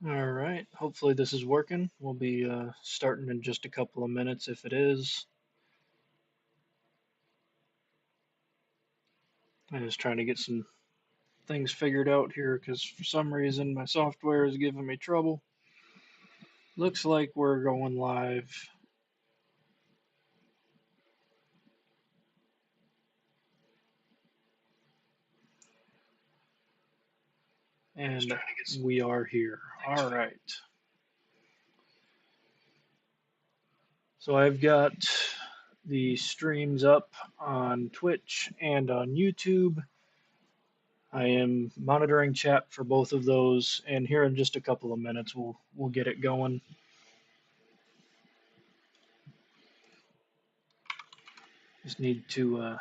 All right, hopefully this is working. We'll be starting in just a couple of minutes if it is. I'm just trying to get some things figured out here because for some reason my software is giving me trouble. Looks like we're going live. And we are here. All right. So I've got the streams up on Twitch and on YouTube. I am monitoring chat for both of those, and here in just a couple of minutes we'll get it going. Just need to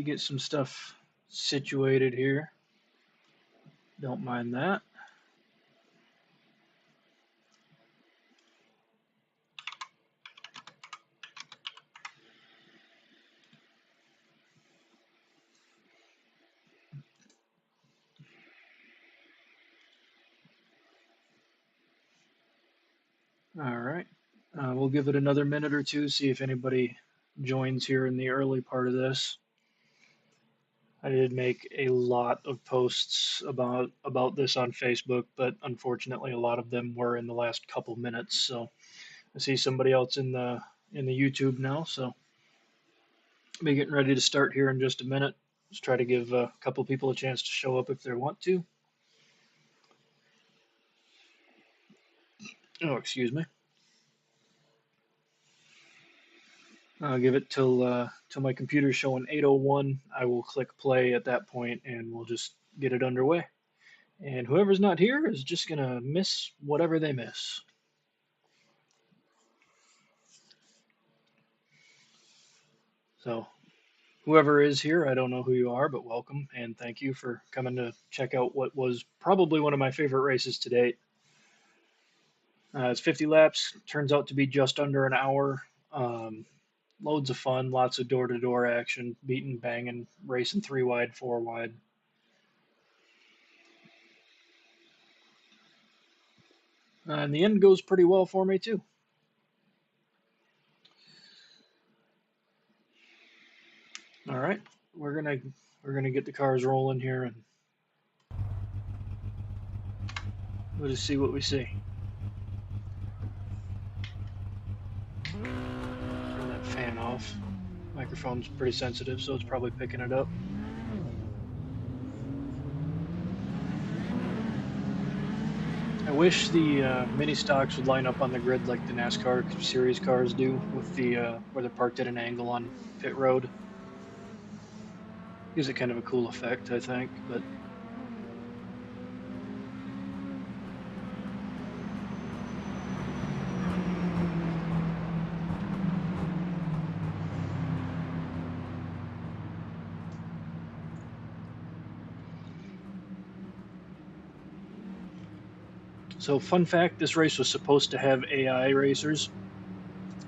get some stuff situated here. Don't mind that. All right. We'll give it another minute or two, see if anybody joins here in the early part of this. I did make a lot of posts about this on Facebook, but unfortunately a lot of them were in the last couple minutes. So I see somebody else in the YouTube now, so I'll be getting ready to start here in just a minute. Just try to give a couple people a chance to show up if they want to. Oh, excuse me. I'll give it till my computer's showing 8:01. I will click play at that point, and we'll just get it underway. And whoever's not here is just gonna miss whatever they miss. So, whoever is here, I don't know who you are, but welcome and thank you for coming to check out what was probably one of my favorite races to date. It's 50 laps. Turns out to be just under an hour. Loads of fun, lots of door-to-door action, beating, banging, racing 3 wide, 4 wide. And the end goes pretty well for me too. All right, we're gonna get the cars rolling here, and we'll just see what we see. Turn that fan off. Microphone's pretty sensitive, so it's probably picking it up. I wish the mini stocks would line up on the grid like the NASCAR series cars do, with the where they're parked at an angle on pit road. Gives it kind of a cool effect, I think, but so fun fact, this race was supposed to have AI racers,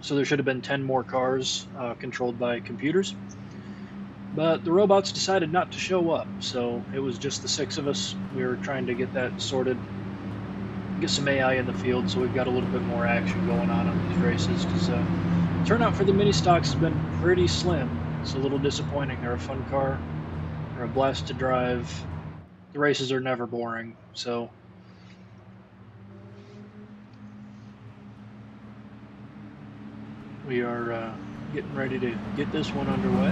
so there should have been 10 more cars controlled by computers. But the robots decided not to show up, so it was just the 6 of us. We were trying to get that sorted, get some AI in the field, so we've got a little bit more action going on these races, because turnout for the mini stocks has been pretty slim. It's a little disappointing. They're a fun car, they're a blast to drive. The races are never boring, so we are getting ready to get this one underway.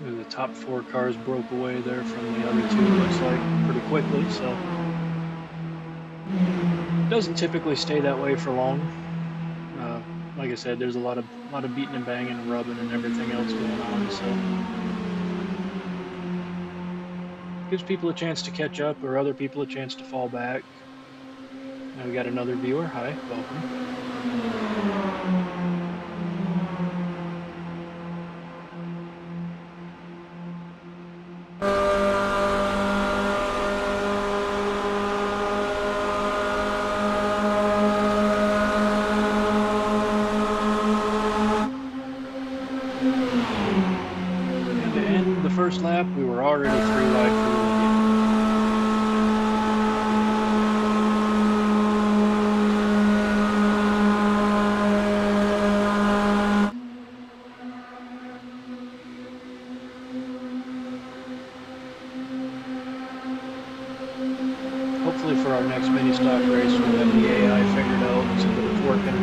The top 4 cars broke away there from the other 2, looks like, pretty quickly, so it doesn't typically stay that way for long. like I said, there's a lot of beating and banging and rubbing and everything else going on. So gives people a chance to catch up, or other people a chance to fall back. Now we got another viewer. Hi, welcome. And to end the first lap, we were already 3 wide for the lead. Hopefully for our next mini stock race, we'll have the AI figured out so that it's working.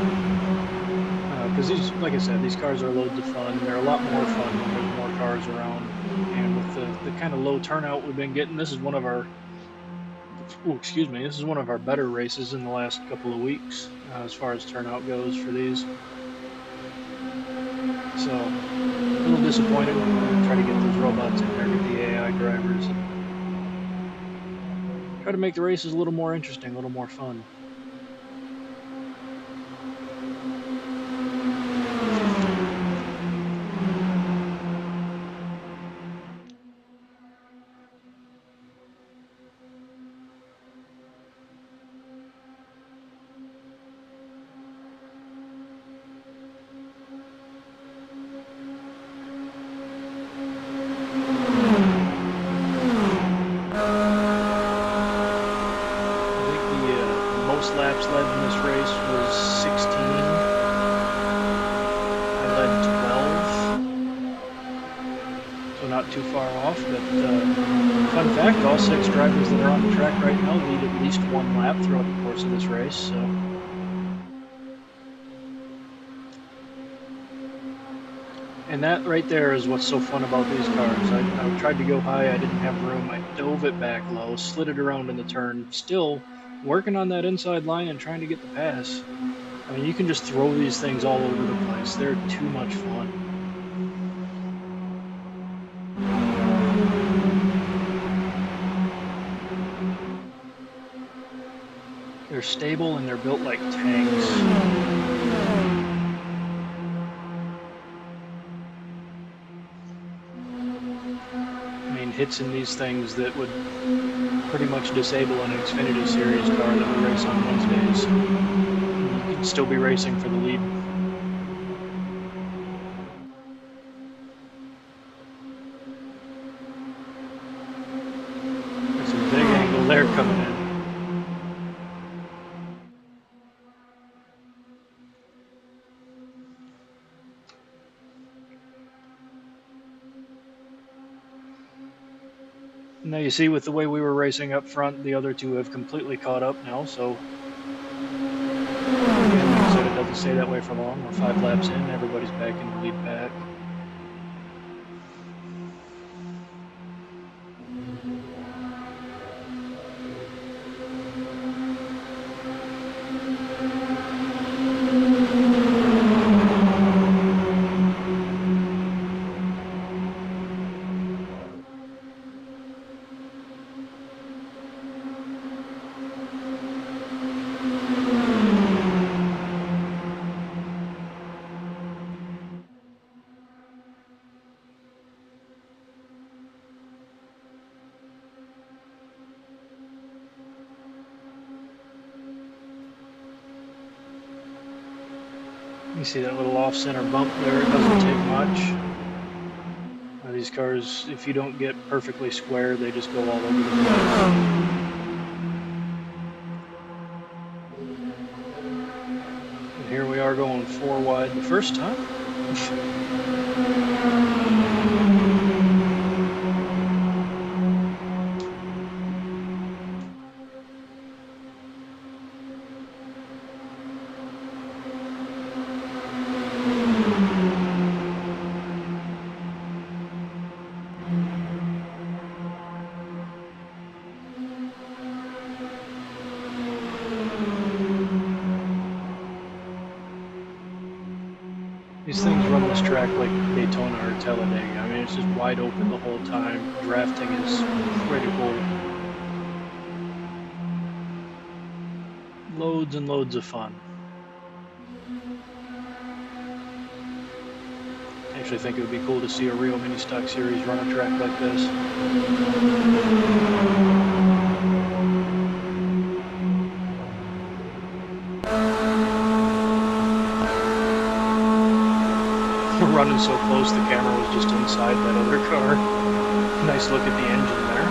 Because these, like I said, these cars are loads of fun. They're a lot more fun when there's more cars around. And with the kind of low turnout we've been getting, this is one of our, excuse me, this is one of our better races in the last couple of weeks as far as turnout goes for these. So a little disappointed. We're going to try to get those robots in there, get the AI drivers, and try to make the races a little more interesting, a little more fun. Most laps led in this race was 16. I led 12, so not too far off. But fun fact, all 6 drivers that are on the track right now lead at least 1 lap throughout the course of this race. So, and that right there is what's so fun about these cars. I tried to go high, I didn't have room. I dove it back low, slid it around in the turn, still working on that inside line and trying to get the pass. I mean, you can just throw these things all over the place. They're too much fun. They're stable and they're built like tanks. I mean, hits in these things that would pretty much disable an Xfinity Series car that we race on Wednesdays. You could still be racing for the lead. There's a big angle there coming in. Now you see, with the way we were racing up front, the other 2 have completely caught up now, so again, like I said, it doesn't stay that way for long. We're 5 laps in, everybody's back in the lead pack. You see that little off-center bump there? It doesn't take much. These cars, if you don't get perfectly square, they just go all over the place. And here we are going 4 wide the first time. run this track like Daytona or Talladega. I mean, it's just wide open the whole time. Drafting is critical. Loads and loads of fun. I actually think it would be cool to see a real mini stock series run a track like this. We're running so close, the camera was just inside that other car. Nice look at the engine there.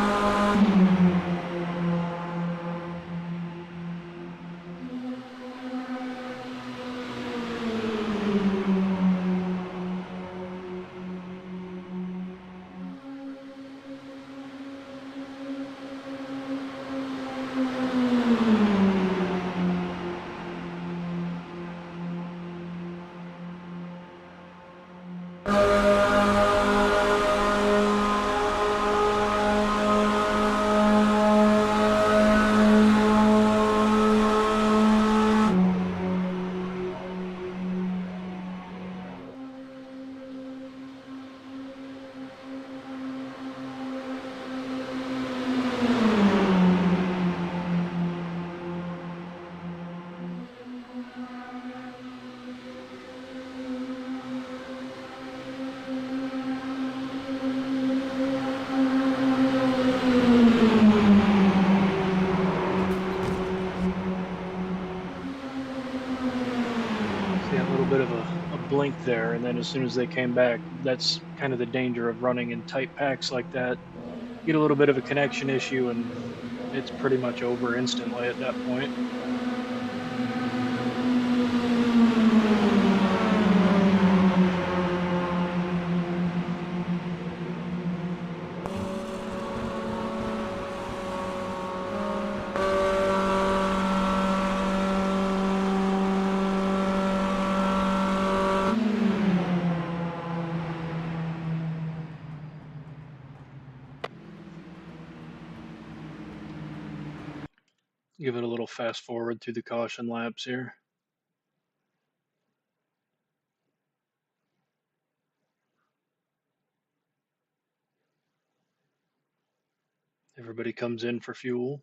Bit of a blink there, and then as soon as they came back, that's kind of the danger of running in tight packs like that. Get a little bit of a connection issue and it's pretty much over instantly at that point. Give it a little fast forward through the caution laps here. Everybody comes in for fuel.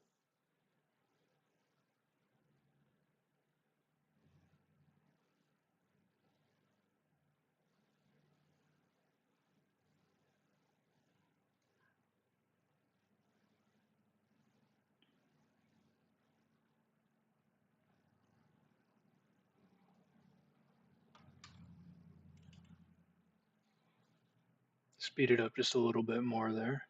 Speed it up just a little bit more there.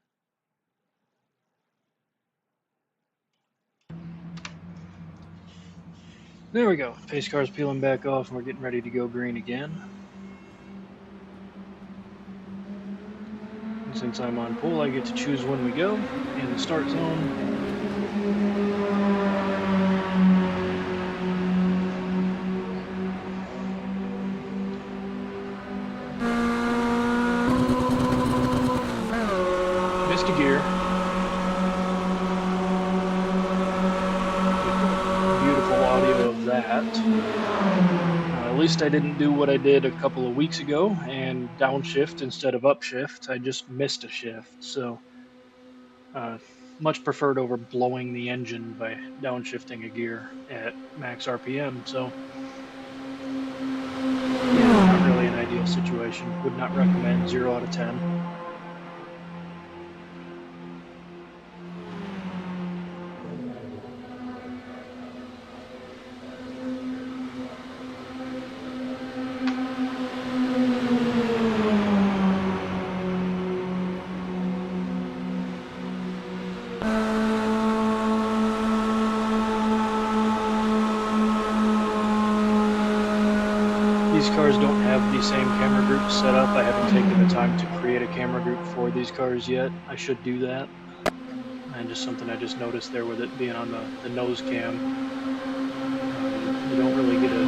There we go. Pace car's peeling back off and we're getting ready to go green again. And since I'm on pole, I get to choose when we go in the start zone. Missed a gear. Beautiful audio of that. At least I didn't do what I did a couple of weeks ago and downshift instead of upshift. I just missed a shift. So much preferred over blowing the engine by downshifting a gear at max RPM. So yeah, not really an ideal situation. Would not recommend. 0 out of 10. These cars don't have the same camera groups set up. I haven't taken the time to create a camera group for these cars yet. I should do that. And just something I just noticed there with it being on the nose cam. You don't really get a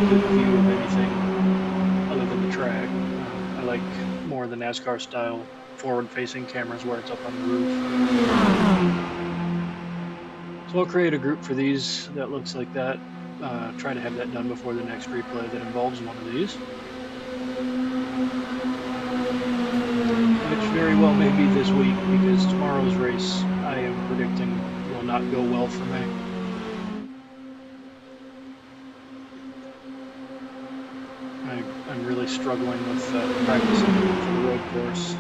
good view of anything other than the track. I like more the NASCAR style forward-facing cameras where it's up on the roof. So I'll create a group for these that looks like that. Try to have that done before the next replay that involves one of these. very well may be this week, because tomorrow's race I am predicting will not go well for me. I'm really struggling with practicing for the road course.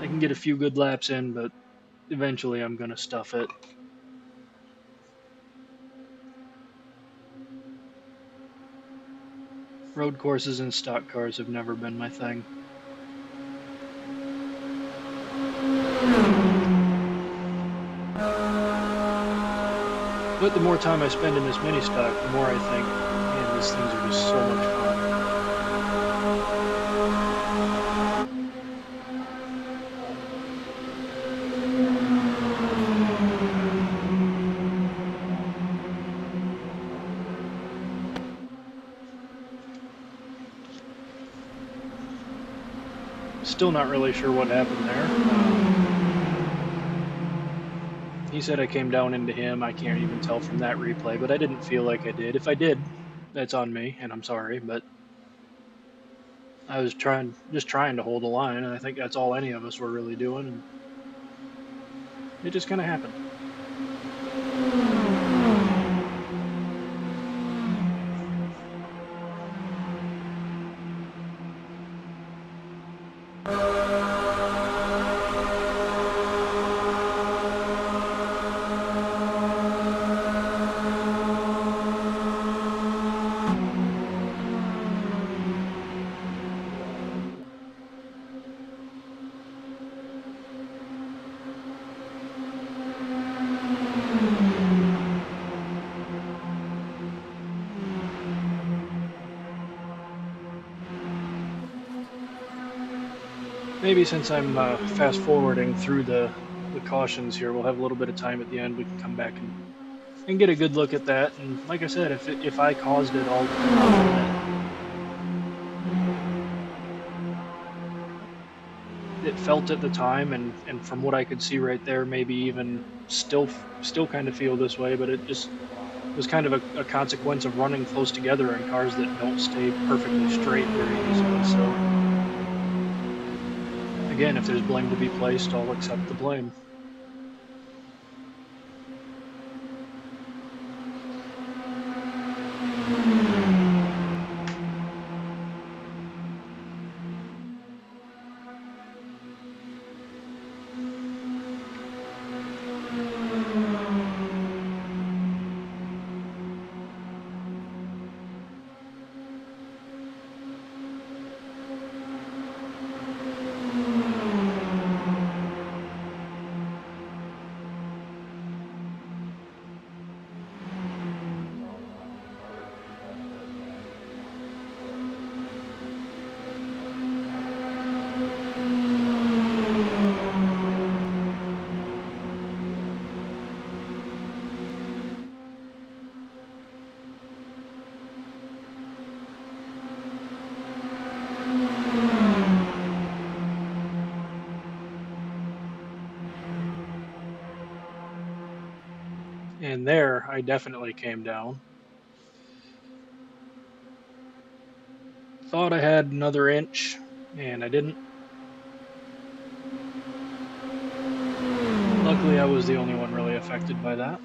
I can get a few good laps in, but eventually I'm going to stuff it. Road courses and stock cars have never been my thing. But the more time I spend in this mini stock, the more I think, man, these things are just so much fun. Still not really sure what happened there. He said I came down into him. I can't even tell from that replay, but I didn't feel like I did. If I did, that's on me, and I'm sorry, but I was just trying to hold the line, and I think that's all any of us were really doing, and it just kind of happened. Maybe since I'm fast forwarding through the cautions here, we'll have a little bit of time at the end. We can come back and get a good look at that. And like I said, if I caused it, I'll own it. It felt at the time, and from what I could see right there, maybe even still kind of feel this way. But it just was kind of a consequence of running close together in cars that don't stay perfectly straight very easily. So again, if there's blame to be placed, I'll accept the blame. And there, I definitely came down. Thought I had another inch, and I didn't. Luckily, I was the only one really affected by that.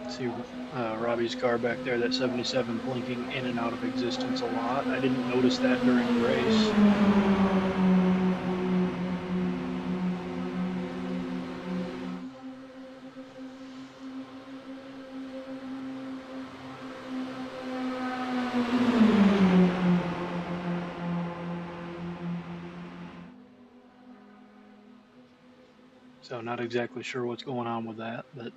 See Robbie's car back there, that 77, blinking in and out of existence a lot. I didn't notice that during the race. So not exactly sure what's going on with that, but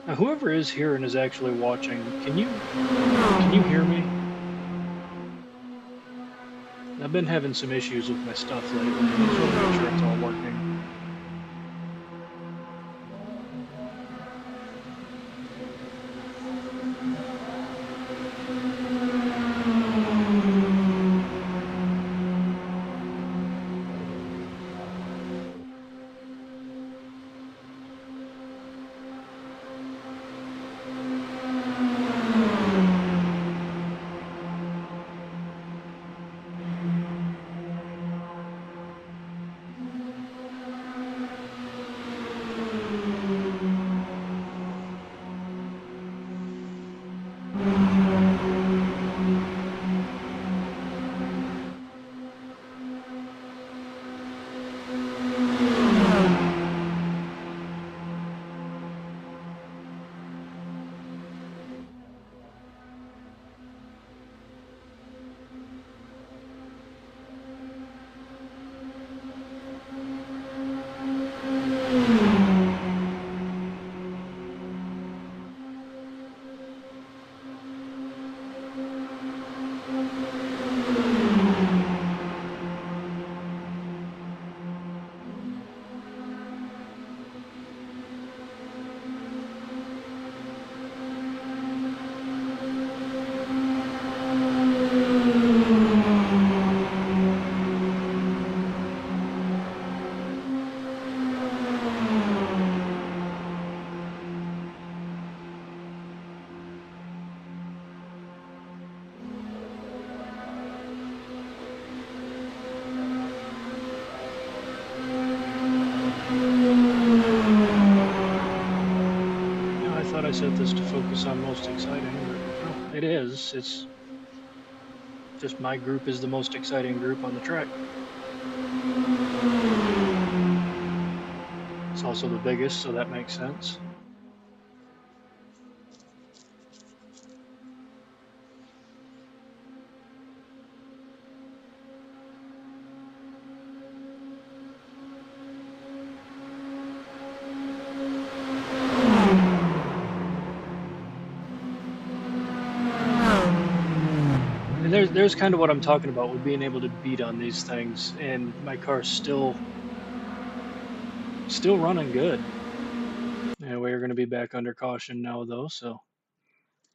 now whoever is here and is actually watching, can you hear me? I've been having some issues with my stuff lately, and I just want to make sure it's all working. I thought I set this to focus on most exciting, but no, it is. It's just my group is the most exciting group on the track. It's also the biggest, so that makes sense. And there's kind of what I'm talking about with being able to beat on these things, and my car's still running good. Yeah, we're going to be back under caution now, though, so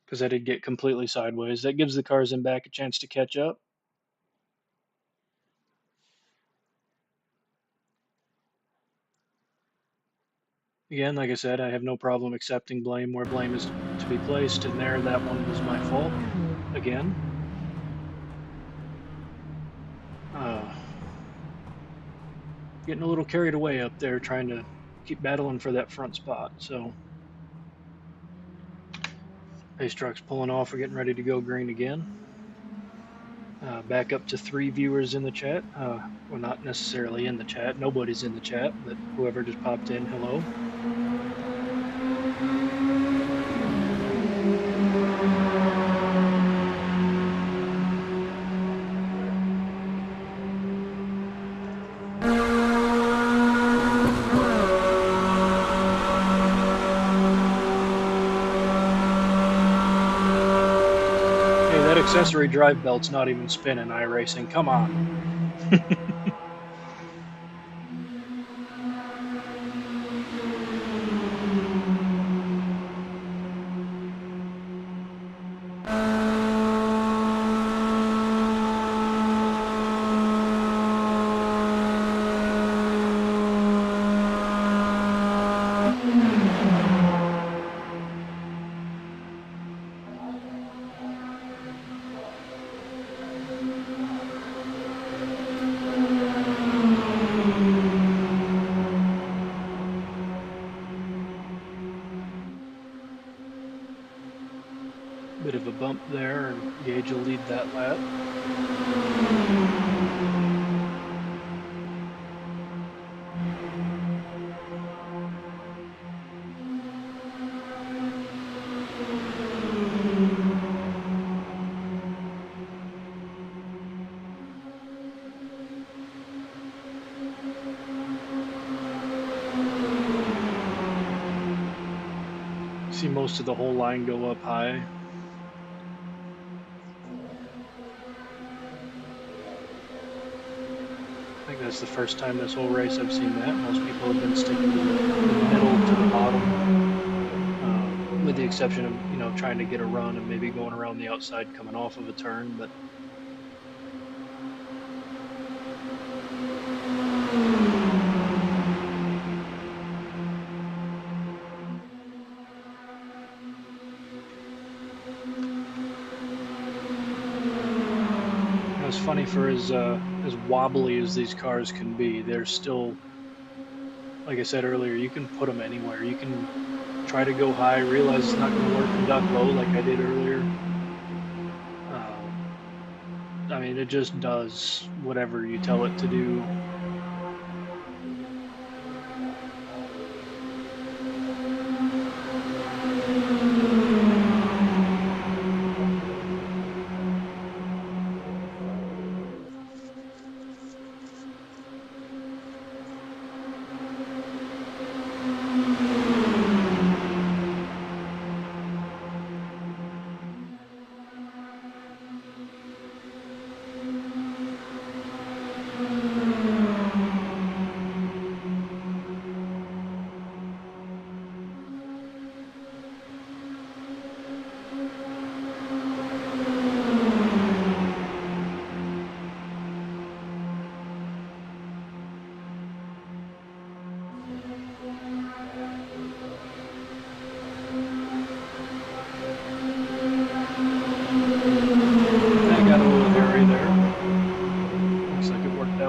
because I did get completely sideways. That gives the cars in back a chance to catch up. Again, like I said, I have no problem accepting blame where blame is to be placed, and there, that one was my fault. Again. Uh, Getting a little carried away up there trying to keep battling for that front spot. So, pace truck's pulling off. We're getting ready to go green again. Back up to 3 viewers in the chat. Well, not necessarily in the chat. Nobody's in the chat, but whoever just popped in, hello. Hey, that accessory drive belt's not even spinning, iRacing. Come on. Bit of a bump there, and Gage will lead that lap. See most of the whole line go up high. I think that's the first time this whole race I've seen that. Most people have been sticking to the middle to the bottom, with the exception of, trying to get a run and maybe going around the outside coming off of a turn. But it's funny, for as wobbly as these cars can be, they're still, like I said earlier, you can put them anywhere. You can try to go high, realize it's not going to work, and duck low like I did earlier. I mean, it just does whatever you tell it to do.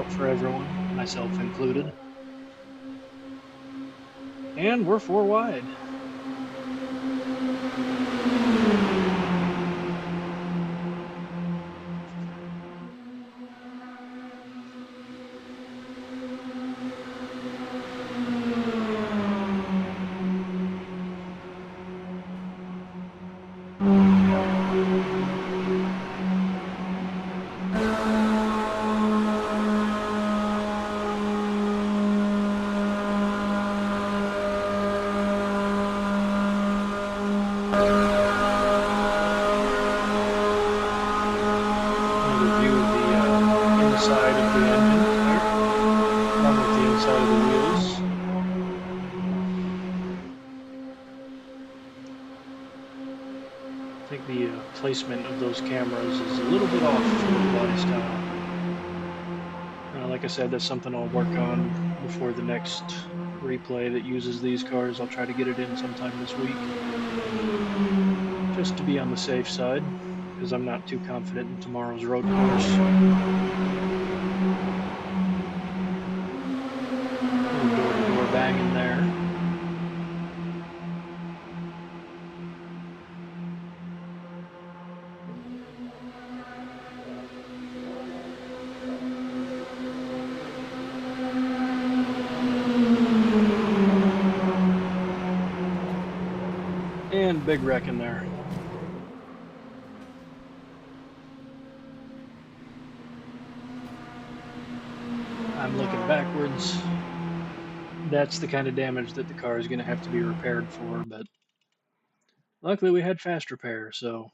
For everyone, myself included. And we're 4 wide. I think the placement of those cameras is a little bit off for the body style. Like I said, that's something I'll work on before the next replay that uses these cars. I'll try to get it in sometime this week, just to be on the safe side, because I'm not too confident in tomorrow's road course. Door-to-door banging there. And big wreck in there. I'm looking backwards. That's the kind of damage that the car is going to have to be repaired for, but luckily we had fast repair, so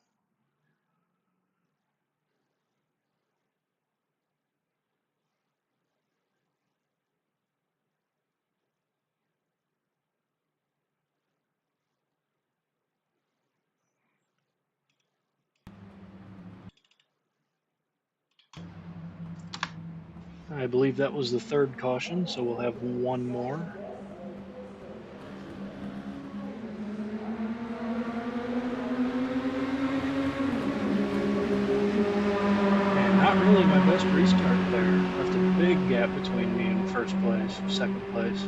I believe that was the third caution, so we'll have one more. And not really my best restart there. Left a big gap between me and first place, second place.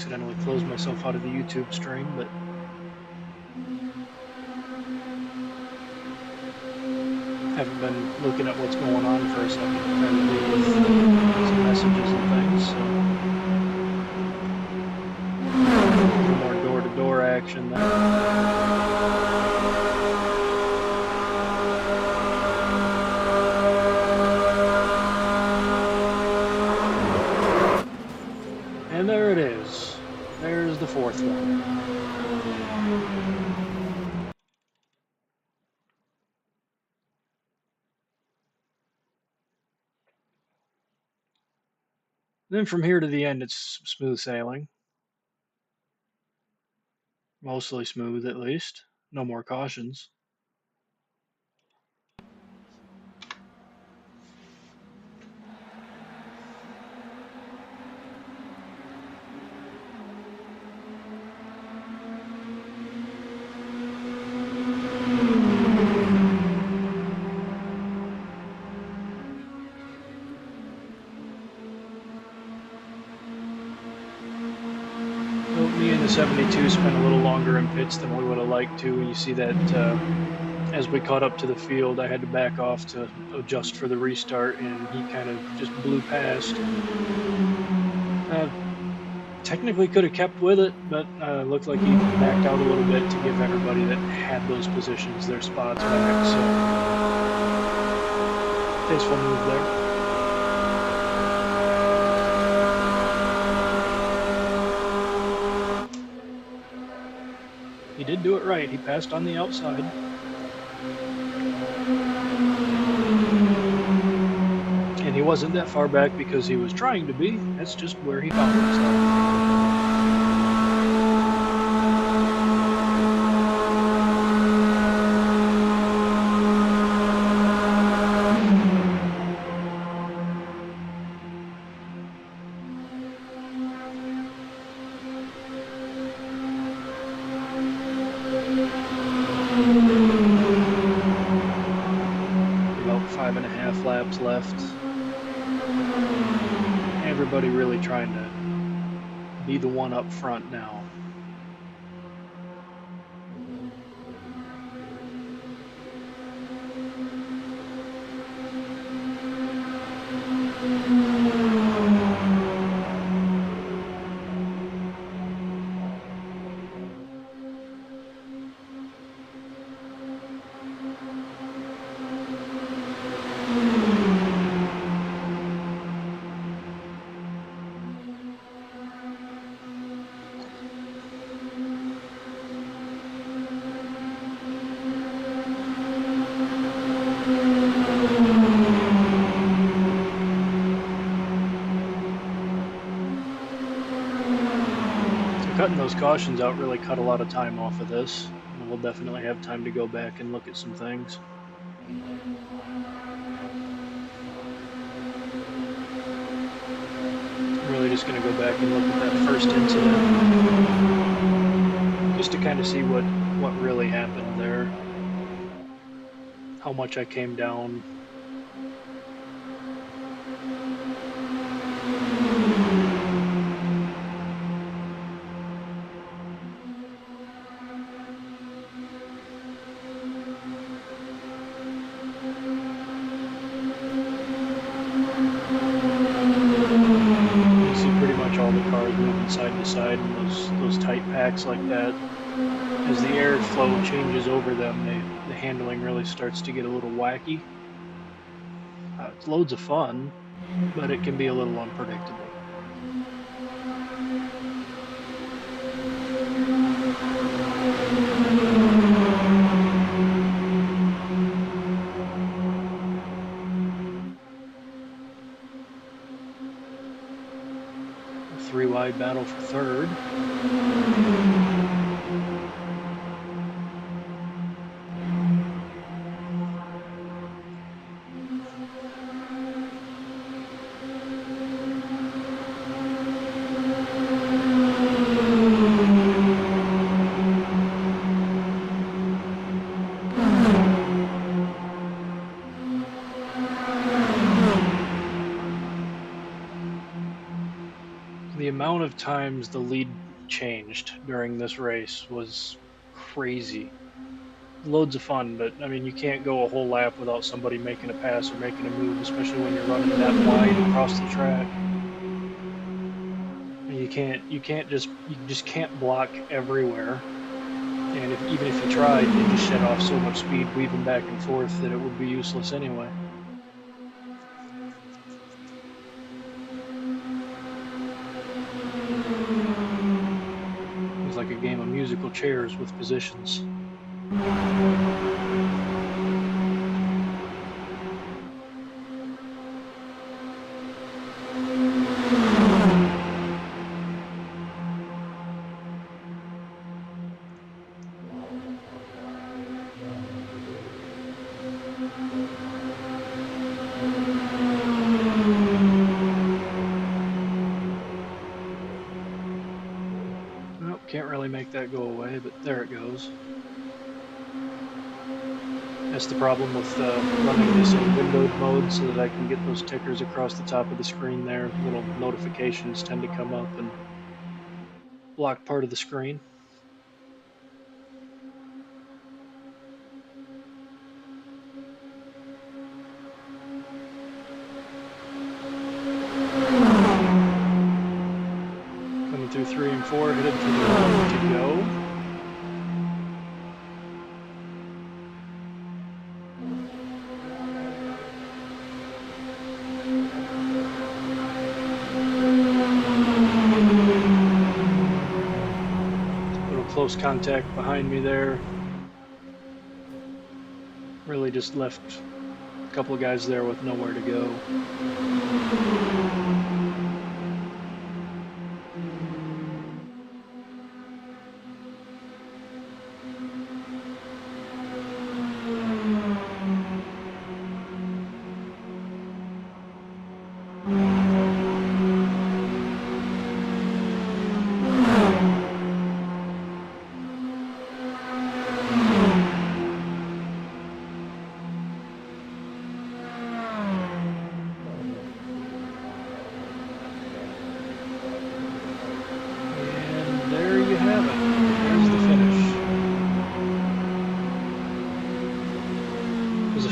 accidentally closed myself out of the YouTube stream, but haven't been looking at what's going on for a second, trying to deal with some messages and things, so a little more door-to-door action there. And there it is. There's the fourth one. Then from here to the end, it's smooth sailing. Mostly smooth, at least. No more cautions. Me and the 72 spent a little longer in pits than we would have liked to. You see that as we caught up to the field, I had to back off to adjust for the restart, and he kind of just blew past. Technically could have kept with it, but looked like he backed out a little bit to give everybody that had those positions their spots back. So tasteful move there. He did do it right. He passed on the outside. And he wasn't that far back because he was trying to be. That's just where he found himself. About 5.5 laps left. Everybody really trying to be the one up front now. Cutting those cautions out really cut a lot of time off of this. And we'll definitely have time to go back and look at some things. I'm really just going to go back and look at that first incident, just to kind of see what really happened there, how much I came down. Side to side in those tight packs like that. As the airflow changes over them, the handling really starts to get a little wacky. It's loads of fun, but it can be a little unpredictable. Three-wide battle for third. The amount of times the lead changed during this race was crazy. Loads of fun, but I mean, you can't go a whole lap without somebody making a pass or making a move, especially when you're running that wide across the track. And you just can't block everywhere. And even if you tried, you just shed off so much speed weaving back and forth that it would be useless anyway. It was like a game of musical chairs with positions. Nope, can't really make that go away, but there it goes. That's the problem with running this in windowed mode, so that I can get those tickers across the top of the screen there. Little notifications tend to come up and block part of the screen. Coming through 3 and 4, headed for the 1 to go. Close contact behind me there. Really just left a couple of guys there with nowhere to go.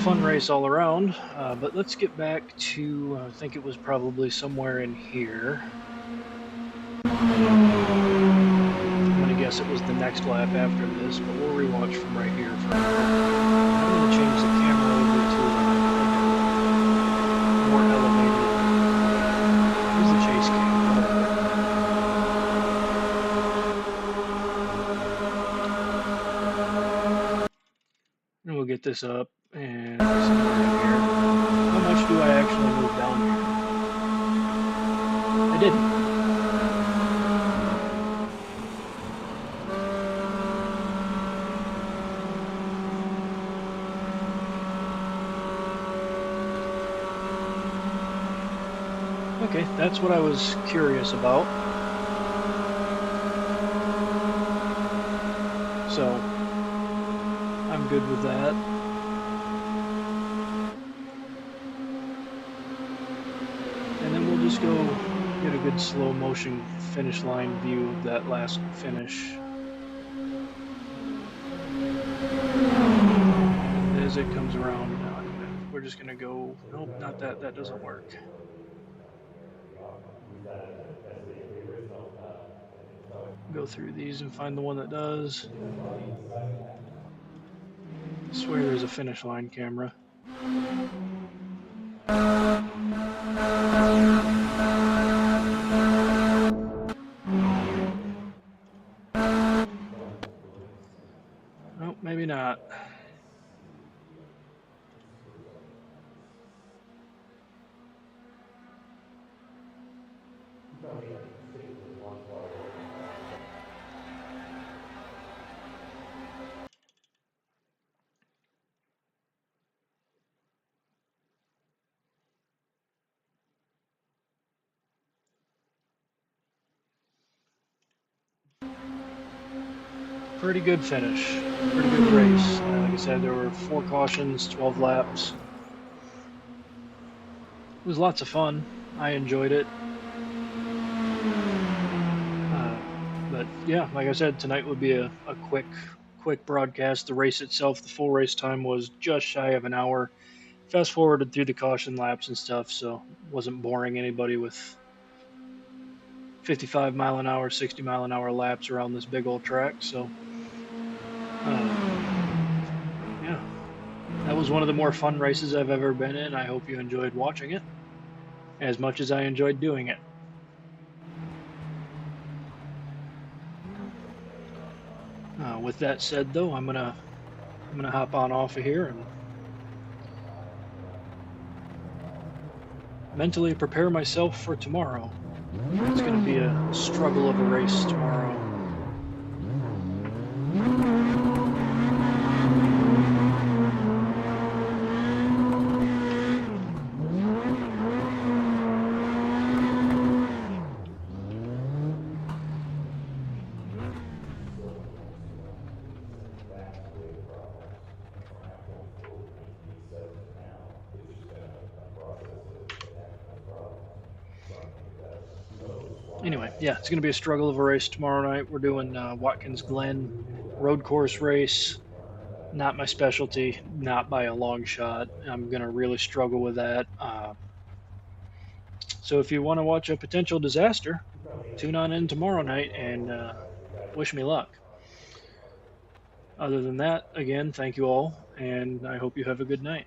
Fun race all around, but let's get back to, I think it was probably somewhere in here. I'm going to guess it was the next lap after this, but we'll rewatch from right here. I'm going to change the camera over to more elevated. Here's the chase cam. And we'll get this up. And somewhere in here. How much do I actually move down here? I didn't. Okay, that's what I was curious about. So, I'm good with that. Just go get a good slow motion finish line view of that last finish. And as it comes around, we're just gonna go, nope, not that, that doesn't work. Go through these and find the one that does. I swear there's a finish line camera. Nope, maybe not. Pretty good finish, pretty good race. Like I said, there were 4 cautions, 12 laps. It was lots of fun. I enjoyed it. But yeah, like I said, tonight would be a quick broadcast. The race itself, the full race time was just shy of an hour. Fast forwarded through the caution laps and stuff, so wasn't boring anybody with 55-mile-an-hour, 60-mile-an-hour laps around this big old track. So uh, yeah, that was one of the more fun races I've ever been in. I hope you enjoyed watching it as much as I enjoyed doing it. With that said, though, I'm gonna hop on off of here and mentally prepare myself for tomorrow. It's gonna be a struggle of a race tomorrow. Anyway, yeah, it's gonna be a struggle of a race tomorrow night. We're doing Watkins Glen road course race. Not my specialty, not by a long shot. I'm gonna really struggle with that. So if you want to watch a potential disaster, tune on in tomorrow night and wish me luck. Other than that, again, thank you all, and I hope you have a good night.